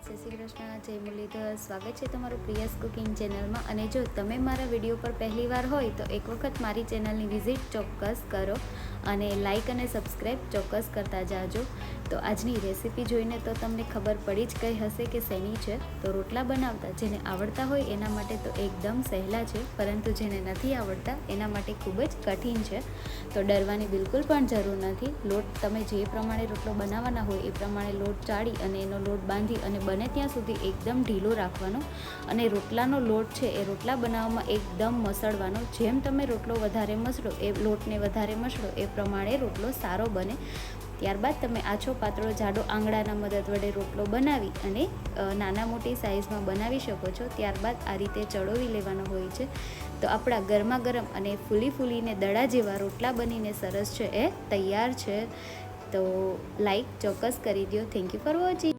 જય શ્રી કૃષ્ણ, જય મુરલીધર. સ્વાગત છે તમારું પ્રિયાસ કુકિંગ ચેનલમાં. અને જો તમે મારા વિડીયો પર પહેલી વાર હોય તો એક વખત મારી ચેનલની વિઝિટ ચોક્કસ કરો અને લાઇક અને સબસ્ક્રાઈબ ચોક્કસ કરતા જાજો. તો આજની રેસીપી જોઈને તો તમને ખબર પડી જ ગઈ હશે કે શેની છે. તો રોટલા બનાવતા જેને આવડતા હોય એના માટે તો એકદમ સહેલા છે, પરંતુ જેને નથી આવડતા એના માટે ખૂબ જ કઠિન છે. તો ડરવાની બિલકુલ પણ જરૂર નથી. લોટ તમે જે પ્રમાણે રોટલો બનાવવાના હોય એ પ્રમાણે લોટ ચાળી અને એનો લોટ બાંધી અને બને ત્યાં સુધી એકદમ ઢીલો રાખવાનો. અને રોટલાનો લોટ છે એ રોટલા બનાવવામાં એકદમ મસળવાનો. જેમ તમે રોટલો વધારે મસળો એ લોટને વધારે મસળો એ પ્રમાણે રોટલો સારો બને. ત્યારબાદ તમે આછો પાતળો જાડો આંગળાના મદદ વડે રોટલો બનાવી અને નાના મોટી સાઇઝમાં બનાવી શકો છો. ત્યારબાદ આ રીતે ચડોવી લેવાનો હોય છે. તો આપણા ગરમા ગરમ અને ફૂલીને દડા જેવા રોટલા બનીને સરસ છે એ તૈયાર છે. તો લાઈક ચોક્કસ કરી દો. Thank you for watching.